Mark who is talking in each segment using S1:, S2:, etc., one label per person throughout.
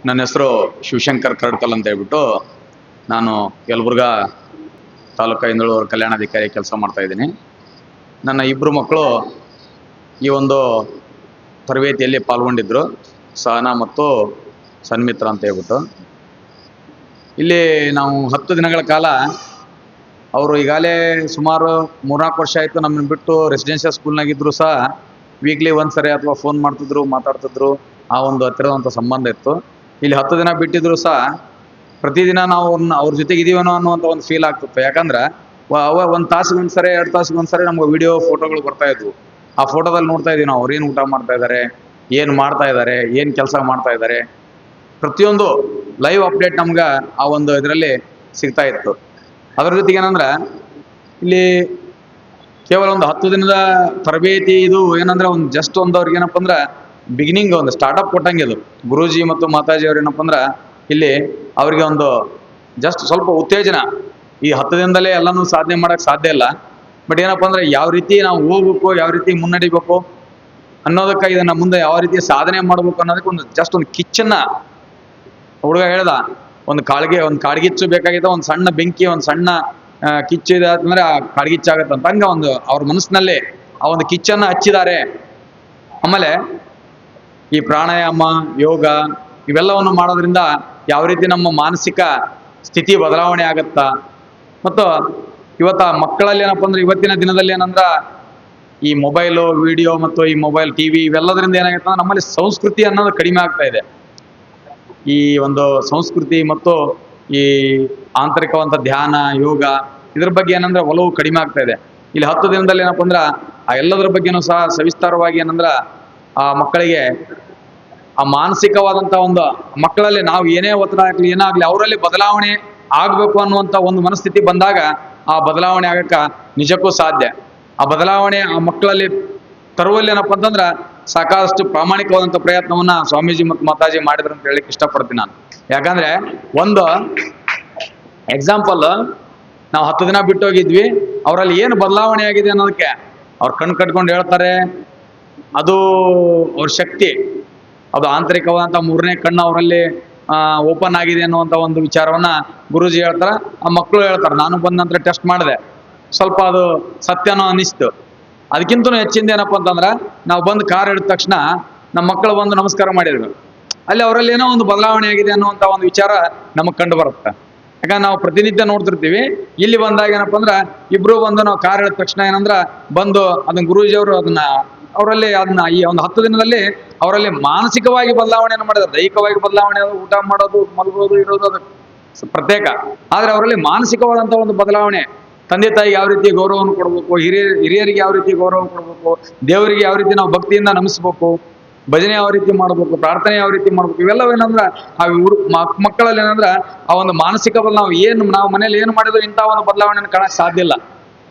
S1: ನನ್ನ ಹೆಸರು ಶಿವಶಂಕರ್ ಕರಡ್ಕಲ್ ಅಂತ ಹೇಳ್ಬಿಟ್ಟು ನಾನು ಯಲಬುರ್ಗಾ ತಾಲೂಕು ಇಂದಳೂರು ಕಲ್ಯಾಣಾಧಿಕಾರಿ ಕೆಲಸ ಮಾಡ್ತಾ ಇದ್ದೀನಿ. ನನ್ನ ಇಬ್ಬರು ಮಕ್ಕಳು ಈ ಒಂದು ತರಬೇತಿಯಲ್ಲಿ ಪಾಲ್ಗೊಂಡಿದ್ದರು, ಸಹನಾ ಮತ್ತು ಸನ್ಮಿತ್ರ ಅಂತ ಹೇಳ್ಬಿಟ್ಟು. ಇಲ್ಲಿ ನಾವು 10 ದಿನಗಳ ಕಾಲ ಅವರು ಈಗಾಗಲೇ ಸುಮಾರು 3-4 ವರ್ಷ ಆಯಿತು ನಮ್ಮನ್ನು ಬಿಟ್ಟು ರೆಸಿಡೆನ್ಷಿಯಲ್ ಸ್ಕೂಲ್ನಾಗಿದ್ದರೂ ಸಹ ವೀಕ್ಲಿ ಒಂದ್ಸರಿ ಅಥವಾ ಫೋನ್ ಮಾಡ್ತಿದ್ರು, ಮಾತಾಡ್ತಿದ್ರು. ಆ ಒಂದು ಹತ್ತಿರದಂಥ ಸಂಬಂಧ ಇತ್ತು. ಇಲ್ಲಿ 10 ದಿನ ಬಿಟ್ಟಿದ್ರು ಸಹ ಪ್ರತಿದಿನ ನಾವು ಅವ್ರ ಜೊತೆಗೆ ಇದೀವನೋ ಅನ್ನುವಂಥ ಒಂದು ಫೀಲ್ ಆಗ್ತಿತ್ತು. ಯಾಕಂದ್ರೆ ಒಂದು ತಾಸಿಗೆ ಒಂದ್ಸರಿ 2 ತಾಸಿಗೆ ಒಂದ್ಸರಿ ನಮ್ಗೆ ವಿಡಿಯೋ ಫೋಟೋಗಳು ಬರ್ತಾ ಇದ್ವು. ಆ ಫೋಟೋದಲ್ಲಿ ನೋಡ್ತಾ ಇದೀವಿ ನಾವು ಅವ್ರು ಏನು ಊಟ ಮಾಡ್ತಾ ಇದ್ದಾರೆ, ಏನು ಮಾಡ್ತಾ ಇದ್ದಾರೆ, ಏನು ಕೆಲಸ ಮಾಡ್ತಾ ಇದ್ದಾರೆ, ಪ್ರತಿಯೊಂದು ಲೈವ್ ಅಪ್ಡೇಟ್ ನಮ್ಗೆ ಆ ಒಂದು ಇದರಲ್ಲಿ ಸಿಗ್ತಾ ಇತ್ತು. ಅದ್ರ ಜೊತೆಗೆ ಏನಂದ್ರೆ ಇಲ್ಲಿ ಕೇವಲ ಒಂದು 10 ದಿನದ ತರಬೇತಿ ಇದು ಏನಂದ್ರೆ ಒಂದು ಜಸ್ಟ್ ಒಂದು ಅವ್ರಿಗೆ ಏನಪ್ಪ ಅಂದ್ರೆ ಬಿಗಿನಿಂಗ್ ಒಂದು ಸ್ಟಾರ್ಟಪ್ ಕೊಟ್ಟಂಗೆ. ಇದು ಗುರೂಜಿ ಮತ್ತು ಮಾತಾಜಿ ಅವ್ರು ಏನಪ್ಪ ಅಂದ್ರೆ ಇಲ್ಲಿ ಅವರಿಗೆ ಒಂದು ಜಸ್ಟ್ ಸ್ವಲ್ಪ ಉತ್ತೇಜನ. ಈ 10 ದಿನದಲ್ಲೇ ಎಲ್ಲನೂ ಸಾಧನೆ ಮಾಡೋಕ್ಕೆ ಸಾಧ್ಯ ಇಲ್ಲ. ಬಟ್ ಏನಪ್ಪ ಅಂದ್ರೆ ಯಾವ ರೀತಿ ನಾವು ಹೋಗ್ಬೇಕು, ಯಾವ ರೀತಿ ಮುನ್ನಡಿಬೇಕು ಅನ್ನೋದಕ್ಕೆ, ಇದನ್ನ ಮುಂದೆ ಯಾವ ರೀತಿ ಸಾಧನೆ ಮಾಡ್ಬೇಕು ಅನ್ನೋದಕ್ಕೆ ಒಂದು ಜಸ್ಟ್ ಒಂದು ಕಿಚ್ಚನ್ನ ಹುಡುಗ ಹೇಳ್ದ. ಒಂದು ಕಾಡ್ಗಿಚ್ಚು ಬೇಕಾಗಿದ್ದ, ಒಂದು ಸಣ್ಣ ಬೆಂಕಿ, ಒಂದು ಸಣ್ಣ ಕಿಚ್ಚು ಇದೆ ಅಂದ್ರೆ ಆ ಕಾಡ್ಗಿಚ್ಚಾಗತ್ತೆ ಅಂತ ಹಂಗ ಒಂದು ಅವ್ರ ಮನಸ್ಸಿನಲ್ಲಿ ಆ ಒಂದು ಕಿಚ್ಚನ್ನ ಹಚ್ಚಿದ್ದಾರೆ. ಆಮೇಲೆ ಈ ಪ್ರಾಣಾಯಾಮ, ಯೋಗ ಇವೆಲ್ಲವನ್ನು ಮಾಡೋದ್ರಿಂದ ಯಾವ ರೀತಿ ನಮ್ಮ ಮಾನಸಿಕ ಸ್ಥಿತಿ ಬದಲಾವಣೆ ಆಗತ್ತಾ, ಮತ್ತು ಇವತ್ತು ಮಕ್ಕಳಲ್ಲಿ ಏನಪ್ಪ ಅಂದ್ರೆ ಇವತ್ತಿನ ದಿನದಲ್ಲಿ ಏನಂದ್ರೆ ಈ ಮೊಬೈಲು, ವಿಡಿಯೋ ಮತ್ತು ಈ ಮೊಬೈಲ್, ಟಿವಿ ಇವೆಲ್ಲದರಿಂದ ಏನಾಗುತ್ತೆ ಅಂದ್ರೆ ನಮ್ಮಲ್ಲಿ ಸಂಸ್ಕೃತಿ ಅನ್ನೋದು ಕಡಿಮೆ ಆಗ್ತಾ ಇದೆ. ಈ ಒಂದು ಸಂಸ್ಕೃತಿ ಮತ್ತು ಈ ಆಂತರಿಕವಂತ ಧ್ಯಾನ, ಯೋಗ ಇದ್ರ ಬಗ್ಗೆ ಏನಂದ್ರೆ ಒಲವು ಕಡಿಮೆ ಆಗ್ತಾ ಇದೆ. ಇಲ್ಲಿ 10 ದಿನದಲ್ಲಿ ಏನಪ್ಪ ಅಂದ್ರೆ ಆ ಎಲ್ಲದರ ಬಗ್ಗೆನೂ ಸಹ ಸವಿಸ್ತಾರವಾಗಿ ಏನಂದ್ರೆ ಆ ಮಕ್ಕಳಿಗೆ ಆ ಮಾನಸಿಕವಾದಂಥ ಒಂದು ಮಕ್ಕಳಲ್ಲಿ ನಾವು ಏನೇ ಒತ್ತಡ ಆಗಲಿ ಏನಾಗಲಿ ಅವರಲ್ಲಿ ಬದಲಾವಣೆ ಆಗಬೇಕು ಅನ್ನುವಂಥ ಒಂದು ಮನಸ್ಥಿತಿ ಬಂದಾಗ ಆ ಬದಲಾವಣೆ ಆಗಕ್ಕೆ ನಿಜಕ್ಕೂ ಸಾಧ್ಯ. ಆ ಬದಲಾವಣೆ ಆ ಮಕ್ಕಳಲ್ಲಿ ತರುವಲ್ಲಿ ಏನಪ್ಪ ಅಂತಂದ್ರೆ ಸಾಕಷ್ಟು ಪ್ರಾಮಾಣಿಕವಾದಂಥ ಪ್ರಯತ್ನವನ್ನ ಸ್ವಾಮೀಜಿ ಮತ್ತು ಮಾತಾಜಿ ಮಾಡಿದ್ರು ಅಂತ ಹೇಳಿಕ್ಕೆ ಇಷ್ಟಪಡ್ತೀನಿ ನಾನು. ಯಾಕಂದ್ರೆ ಒಂದು ಎಕ್ಸಾಂಪಲ್, ನಾವು 10 ದಿನ ಬಿಟ್ಟು ಹೋಗಿದ್ವಿ, ಅವರಲ್ಲಿ ಏನು ಬದಲಾವಣೆ ಆಗಿದೆ ಅನ್ನೋದಕ್ಕೆ ಅವ್ರು ಕಣ್ಣು ಕಟ್ಕೊಂಡು ಹೇಳ್ತಾರೆ. ಅದು ಅವ್ರ ಶಕ್ತಿ, ಅದು ಆಂತರಿಕವಾದಂಥ 3ನೇ ಕಣ್ಣು ಅವರಲ್ಲಿ ಓಪನ್ ಆಗಿದೆ ಅನ್ನುವಂಥ ಒಂದು ವಿಚಾರವನ್ನ ಗುರೂಜಿ ಹೇಳ್ತಾರೆ. ಆ ಮಕ್ಕಳು ಹೇಳ್ತಾರೆ, ನಾನು ಬಂದ ನಂತರ ಟೆಸ್ಟ್ ಮಾಡಿದೆ, ಸ್ವಲ್ಪ ಅದು ಸತ್ಯನೋ ಅನಿಸ್ತು. ಅದಕ್ಕಿಂತನೂ ಹೆಚ್ಚಿಂದ ಏನಪ್ಪ ಅಂತಂದ್ರೆ ನಾವು ಬಂದು ಕಾರ್ ಹಿಡಿದ ತಕ್ಷಣ ನಮ್ಮ ಮಕ್ಕಳು ಬಂದು ನಮಸ್ಕಾರ ಮಾಡಿದ್ರು. ಅಲ್ಲಿ ಅವರಲ್ಲಿ ಏನೋ ಒಂದು ಬದಲಾವಣೆ ಆಗಿದೆ ಅನ್ನುವಂಥ ಒಂದು ವಿಚಾರ ನಮಗೆ ಕಂಡು ಬರುತ್ತೆ. ಯಾಕಂದ್ರೆ ನಾವು ಪ್ರತಿನಿತ್ಯ ನೋಡ್ತಿರ್ತೀವಿ. ಇಲ್ಲಿ ಬಂದಾಗ ಏನಪ್ಪ ಅಂದ್ರೆ ಇಬ್ರು ಬಂದು ನಾವು ಕಾರ್ ಹಿಡಿದ ತಕ್ಷಣ ಏನಂದ್ರೆ ಬಂದು ಅದನ್ನ ಗುರೂಜಿ ಅವರು ಅವರಲ್ಲಿ ಅದನ್ನ ಈ ಒಂದು 10 ದಿನದಲ್ಲಿ ಅವರಲ್ಲಿ ಮಾನಸಿಕವಾಗಿ ಬದಲಾವಣೆಯನ್ನು ಮಾಡಿದ್ದಾರೆ. ದೈಹಿಕವಾಗಿ ಬದಲಾವಣೆ, ಊಟ ಮಾಡೋದು, ಮಲಗೋದು, ಇರೋದು ಅದು ಪ್ರತ್ಯೇಕ. ಆದ್ರೆ ಅವರಲ್ಲಿ ಮಾನಸಿಕವಾದಂಥ ಒಂದು ಬದಲಾವಣೆ, ತಂದೆ ತಾಯಿಗೆ ಯಾವ ರೀತಿ ಗೌರವವನ್ನು ಕೊಡಬೇಕು, ಹಿರಿಯರಿಗೆ ಯಾವ ರೀತಿ ಗೌರವ ಕೊಡಬೇಕು, ದೇವರಿಗೆ ಯಾವ ರೀತಿ ನಾವು ಭಕ್ತಿಯಿಂದ ನಮಿಸ್ಬೇಕು, ಭಜನೆ ಯಾವ ರೀತಿ ಮಾಡಬೇಕು, ಪ್ರಾರ್ಥನೆ ಯಾವ ರೀತಿ ಮಾಡ್ಬೇಕು, ಇವೆಲ್ಲವೇನಂದ್ರೆ ಆ ಮಕ್ಕಳಲ್ಲಿ ಏನಂದ್ರೆ ಆ ಒಂದು ಮಾನಸಿಕ ನಾವು ಮನೇಲಿ ಏನು ಮಾಡಿದ್ರು ಇಂಥ ಒಂದು ಬದಲಾವಣೆಯನ್ನು ಕಾಣಕ್ಕೆ ಸಾಧ್ಯ ಇಲ್ಲ.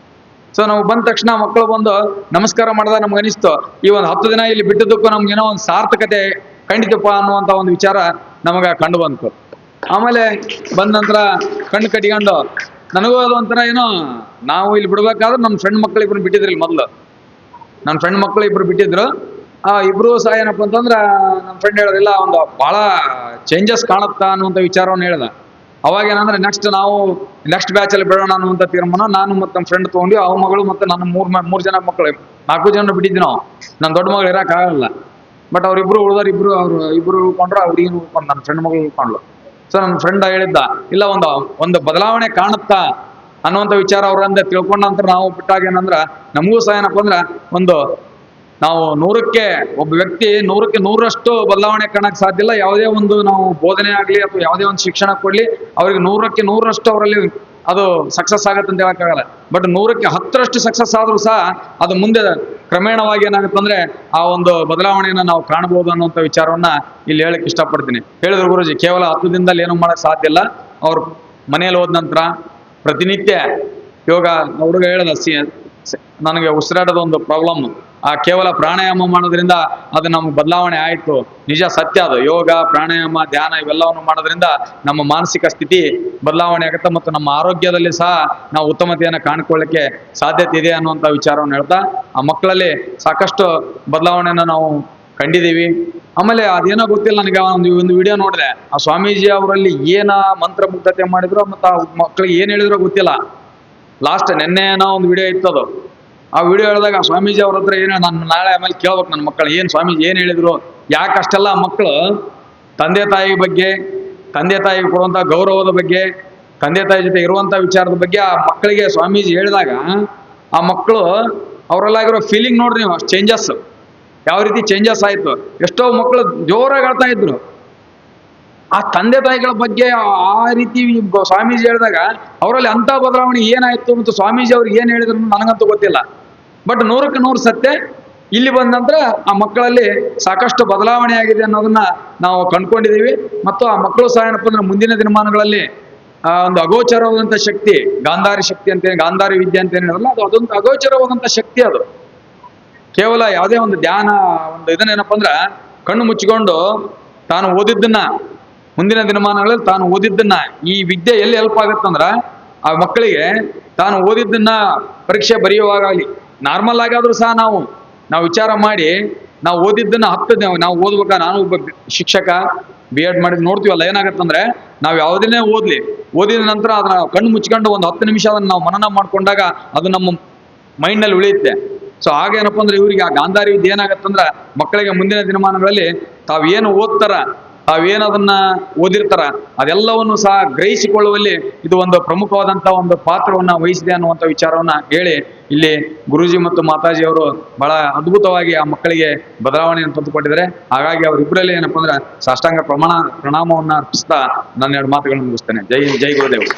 S1: ಸೊ ನಾವು ಬಂದ ತಕ್ಷಣ ಮಕ್ಕಳು ಬಂದು ನಮಸ್ಕಾರ ಮಾಡಿದಾಗ ನಮ್ಗೆ ಅನಿಸ್ತು ಈ ಒಂದು 10 ದಿನ ಇಲ್ಲಿ ಬಿಟ್ಟಿದ್ದಕ್ಕೂ ನಮ್ಗೇನೋ ಒಂದು ಸಾರ್ಥಕತೆ ಖಂಡಿತಪ್ಪ ಅನ್ನುವಂಥ ಒಂದು ವಿಚಾರ ನಮಗೆ ಕಂಡು ಬಂತು. ಆಮೇಲೆ ಬಂದ ನಂತರ ಕಣ್ಣು ಕಟ್ಕೊಂಡು ನನಗೂ ಅದು ಒಂಥರ ಏನೋ, ನಾವು ಇಲ್ಲಿ ಬಿಡ್ಬೇಕಾದ್ರೆ ನಮ್ಮ ಫ್ರೆಂಡ್ ಮಕ್ಕಳು ಇಬ್ರು ಬಿಟ್ಟಿದ್ರು. ಇಲ್ಲಿ ಮೊದಲು ನನ್ನ ಫ್ರೆಂಡ್ ಮಕ್ಕಳು ಇಬ್ರು ಬಿಟ್ಟಿದ್ರು. ಆ ಇಬ್ರು ಸಹ ಏನಪ್ಪ ಅಂತಂದ್ರೆ ನಮ್ಮ ಫ್ರೆಂಡ್ ಹೇಳೋದಿಲ್ಲ, ಒಂದು ಭಾಳ ಚೇಂಜಸ್ ಕಾಣುತ್ತಾ ಅನ್ನುವಂಥ ವಿಚಾರವನ್ನು ಹೇಳ್ದ. ಅವಾಗ ಏನಂದ್ರೆ ನೆಕ್ಸ್ಟ್ ಬ್ಯಾಚಲ್ಲಿ ಬಿಡೋಣ ಅನ್ನುವಂಥ ತೀರ್ಮಾನ ನಾನು ಮತ್ತು ನಮ್ಮ ಫ್ರೆಂಡ್ ತೊಗೊಂಡು, ಅವ್ರ ಮಗಳು ಮತ್ತು ನನ್ನ 3 ಜನ ಮಕ್ಕಳು, 4 ಜನ ಬಿಟ್ಟಿದ್ವಿ ನಾವು. ನನ್ನ ದೊಡ್ಡ ಮಗಳು ಇರೋಕ್ಕಾಗಲ್ಲ. ಬಟ್ ಅವ್ರಿಬ್ರು ಉಳ್ದವ್ರು ಇಬ್ರು ಉಳ್ಕೊಂಡ್ರು, ಅವ್ರಿಗೆ ಉಳ್ಕೊಂಡು ನನ್ನ ಫ್ರೆಂಡ್ ಮಗಳು ಉಳ್ಕೊಂಡ್ಲು. ಸೊ ನನ್ನ ಫ್ರೆಂಡ್ ಹೇಳಿದ್ದ, ಇಲ್ಲ ಒಂದು ಬದಲಾವಣೆ ಕಾಣುತ್ತಾ ಅನ್ನುವಂಥ ವಿಚಾರ ಅವರಿಂದ ತಿಳ್ಕೊಂಡ ನಂತರ ನಾವು ಬಿಟ್ಟಾಗ ಏನಂದ್ರೆ ನಮಗೂ ಸಹ ಏನಪ್ಪ ಅಂದ್ರೆ ನಾವು 100ಕ್ಕೆ ಒಬ್ಬ ವ್ಯಕ್ತಿ 100ಕ್ಕೆ 100ರಷ್ಟು ಬದಲಾವಣೆ ಕಾಣಕ್ಕೆ ಸಾಧ್ಯ ಇಲ್ಲ. ಯಾವುದೇ ಒಂದು ನಾವು ಬೋಧನೆ ಆಗಲಿ ಅಥವಾ ಯಾವುದೇ ಒಂದು ಶಿಕ್ಷಣ ಕೊಡಲಿ ಅವ್ರಿಗೆ 100ಕ್ಕೆ 100ರಷ್ಟು ಅವರಲ್ಲಿ ಅದು ಸಕ್ಸಸ್ ಆಗತ್ತೆ ಅಂತ ಹೇಳಕ್ಕಾಗಲ್ಲ. ಬಟ್ 100ಕ್ಕೆ 10ರಷ್ಟು ಸಕ್ಸಸ್ ಆದ್ರೂ ಸಹ ಅದು ಮುಂದೆ ಕ್ರಮೇಣವಾಗಿ ಏನಾಗುತ್ತೆ ಅಂದ್ರೆ ಆ ಒಂದು ಬದಲಾವಣೆಯನ್ನು ನಾವು ಕಾಣಬಹುದು ಅನ್ನುವಂಥ ವಿಚಾರವನ್ನ ಇಲ್ಲಿ ಹೇಳಕ್ ಇಷ್ಟಪಡ್ತೀನಿ. ಹೇಳಿದ್ರು ಗುರೂಜಿ, ಕೇವಲ 10 ದಿನದಲ್ಲಿ ಏನೂ ಮಾಡಕ್ ಸಾಧ್ಯ ಇಲ್ಲ. ಅವ್ರು ಮನೆಯಲ್ಲಿ ಹೋದ ನಂತರ ಪ್ರತಿನಿತ್ಯ ಯೋಗ, ಹುಡುಗ ಹೇಳ್ದ, ನನಗೆ ಉಸಿರಾಟದ ಒಂದು ಪ್ರಾಬ್ಲಮ್, ಆ ಕೇವಲ ಪ್ರಾಣಾಯಾಮ ಮಾಡೋದ್ರಿಂದ ಅದು ನಮ್ಗೆ ಬದಲಾವಣೆ ಆಯಿತು. ನಿಜ, ಸತ್ಯ ಅದು. ಯೋಗ, ಪ್ರಾಣಾಯಾಮ, ಧ್ಯಾನ ಇವೆಲ್ಲವನ್ನು ಮಾಡೋದ್ರಿಂದ ನಮ್ಮ ಮಾನಸಿಕ ಸ್ಥಿತಿ ಬದಲಾವಣೆ ಆಗುತ್ತೆ ಮತ್ತು ನಮ್ಮ ಆರೋಗ್ಯದಲ್ಲಿ ಸಹ ನಾವು ಉತ್ತಮತೆಯನ್ನು ಕಾಣ್ಕೊಳ್ಳಿಕ್ಕೆ ಸಾಧ್ಯತೆ ಇದೆ ಅನ್ನುವಂಥ ವಿಚಾರವನ್ನು ಹೇಳ್ತಾ ಆ ಮಕ್ಕಳಲ್ಲಿ ಸಾಕಷ್ಟು ಬದಲಾವಣೆಯನ್ನು ನಾವು ಕಂಡಿದ್ದೀವಿ. ಆಮೇಲೆ ಅದೇನೋ ಗೊತ್ತಿಲ್ಲ ನನಗೆ, ಒಂದು ವಿಡಿಯೋ ನೋಡಿದೆ, ಆ ಸ್ವಾಮೀಜಿ ಅವರಲ್ಲಿ ಏನ ಮಂತ್ರಮುಗ್ಧತೆ ಮಾಡಿದ್ರು ಮತ್ತು ಆ ಮಕ್ಕಳಿಗೆ ಏನು ಹೇಳಿದ್ರು ಗೊತ್ತಿಲ್ಲ. ಲಾಸ್ಟ್ ನೆನ್ನೆನೋ ಒಂದು ವಿಡಿಯೋ ಇತ್ತದು. ಆ ವಿಡಿಯೋ ಹೇಳಿದಾಗ ಆ ಸ್ವಾಮೀಜಿ ಅವ್ರ ಹತ್ರ ಏನು, ನಾನು ನಾಳೆ ಆಮೇಲೆ ಕೇಳ್ಬೇಕು ನನ್ನ ಮಕ್ಕಳು ಏನು ಸ್ವಾಮೀಜಿ ಏನು ಹೇಳಿದ್ರು, ಯಾಕೆ ಅಷ್ಟೆಲ್ಲ ಮಕ್ಕಳು ತಂದೆ ತಾಯಿ ಬಗ್ಗೆ, ತಂದೆ ತಾಯಿಗೆ ಕೊಡುವಂಥ ಗೌರವದ ಬಗ್ಗೆ, ತಂದೆ ತಾಯಿ ಜೊತೆ ಇರುವಂಥ ವಿಚಾರದ ಬಗ್ಗೆ ಆ ಮಕ್ಕಳಿಗೆ ಸ್ವಾಮೀಜಿ ಹೇಳಿದಾಗ ಆ ಮಕ್ಕಳು ಅವರಲ್ಲಾಗಿರೋ ಫೀಲಿಂಗ್ ನೋಡ್ರಿ ನೀವು, ಚೇಂಜಸ್ ಯಾವ ರೀತಿ ಚೇಂಜಸ್ ಆಯಿತು. ಎಷ್ಟೋ ಮಕ್ಕಳು ಜೋರಾಗಿ ಆಡ್ತಾ ಇದ್ರು. ಆ ತಂದೆ ತಾಯಿಗಳ ಬಗ್ಗೆ ಆ ರೀತಿ ಸ್ವಾಮೀಜಿ ಹೇಳಿದಾಗ ಅವರಲ್ಲಿ ಅಂಥ ಬದಲಾವಣೆ ಏನಾಯಿತು ಮತ್ತು ಸ್ವಾಮೀಜಿ ಅವ್ರಿಗೆ ಏನು ಹೇಳಿದ್ರು ನನಗಂತೂ ಗೊತ್ತಿಲ್ಲ. ಬಟ್ 100ಕ್ಕೆ 100 ಸತ್ಯ. ಇಲ್ಲಿ ಬಂದ ನಂತರ ಆ ಮಕ್ಕಳಲ್ಲಿ ಸಾಕಷ್ಟು ಬದಲಾವಣೆ ಆಗಿದೆ ಅನ್ನೋದನ್ನ ನಾವು ಕಂಡುಕೊಂಡಿದ್ದೀವಿ. ಮತ್ತು ಆ ಮಕ್ಕಳು ಸಹ ಏನಪ್ಪ ಅಂದ್ರೆ ಮುಂದಿನ ದಿನಮಾನಗಳಲ್ಲಿ ಒಂದು ಅಗೋಚರವಾದಂಥ ಶಕ್ತಿ, ಗಾಂಧಾರಿ ಶಕ್ತಿ ಅಂತೇಳಿ, ಗಾಂಧಾರಿ ವಿದ್ಯೆ ಅಂತ ಹೇಳಿದ್ರಲ್ಲ, ಅದೊಂದು ಅಗೋಚರವಾದಂಥ ಶಕ್ತಿ. ಅದು ಕೇವಲ ಯಾವುದೇ ಒಂದು ಧ್ಯಾನ, ಒಂದು ಇದನ್ನೇನಪ್ಪ ಅಂದ್ರೆ ಕಣ್ಣು ಮುಚ್ಚಿಕೊಂಡು ತಾನು ಓದಿದ್ದನ್ನ, ಮುಂದಿನ ದಿನಮಾನಗಳಲ್ಲಿ ತಾನು ಓದಿದ್ದನ್ನ, ಈ ವಿದ್ಯೆ ಎಲ್ಲಿ ಹೆಲ್ಪ್ ಆಗುತ್ತಂದ್ರೆ ಆ ಮಕ್ಕಳಿಗೆ ತಾನು ಓದಿದ್ದನ್ನ ಪರೀಕ್ಷೆ ಬರೆಯುವಾಗಲಿ, ನಾರ್ಮಲ್ ಆಗಾದ್ರೂ ಸಹ ನಾವು ವಿಚಾರ ಮಾಡಿ ನಾವು ಓದಿದ್ದನ್ನ ನಾವು ಓದ್ಬೇಕಾ. ನಾನು ಒಬ್ಬ ಶಿಕ್ಷಕ, B.Ed ಮಾಡಿದ್ ನೋಡ್ತೀವಲ್ಲ, ಏನಾಗತ್ತಂದ್ರೆ ನಾವು ಯಾವುದನ್ನೇ ಓದಿದ ನಂತರ ಅದನ್ನ ಕಣ್ಣು ಮುಚ್ಕೊಂಡು ಒಂದು 10 ನಿಮಿಷ ಅದನ್ನ ನಾವು ಮನನ ಮಾಡ್ಕೊಂಡಾಗ ಅದು ನಮ್ಮ ಮೈಂಡ್ನಲ್ಲಿ ಉಳಿಯುತ್ತೆ. ಸೊ ಹಾಗೇನಪ್ಪ ಅಂದ್ರೆ ಇವರಿಗೆ ಆ ಗಾಂಧಾರಿ ವಿದ್ಯೆ ಏನಾಗತ್ತಂದ್ರೆ ಮಕ್ಕಳಿಗೆ ಮುಂದಿನ ದಿನಮಾನಗಳಲ್ಲಿ ತಾವೇನು ಓದ್ತಾರ, ತಾವೇನದನ್ನ ಓದಿರ್ತಾರ ಅದೆಲ್ಲವನ್ನು ಸಹ ಗ್ರಹಿಸಿಕೊಳ್ಳುವಲ್ಲಿ ಇದು ಒಂದು ಪ್ರಮುಖವಾದಂಥ ಒಂದು ಪಾತ್ರವನ್ನ ವಹಿಸಿದೆ ಅನ್ನುವಂಥ ವಿಚಾರವನ್ನ ಹೇಳಿ, ಇಲ್ಲಿ ಗುರೂಜಿ ಮತ್ತು ಮಾತಾಜಿ ಅವರು ಬಹಳ ಅದ್ಭುತವಾಗಿ ಆ ಮಕ್ಕಳಿಗೆ ಬದಲಾವಣೆಯನ್ನು ತಂದುಕೊಟ್ಟಿದ್ದಾರೆ. ಹಾಗಾಗಿ ಅವರಿಬ್ಬರಲ್ಲಿ ಏನಪ್ಪ ಅಂದ್ರೆ ಸಾಷ್ಟಾಂಗ ಪ್ರಣಾಮವನ್ನ ಅರ್ಪಿಸ್ತಾ ನನ್ನ 2 ಮಾತುಗಳನ್ನು ಮುಗಿಸ್ತೇನೆ. ಜೈ ಗುರುದೇವ್.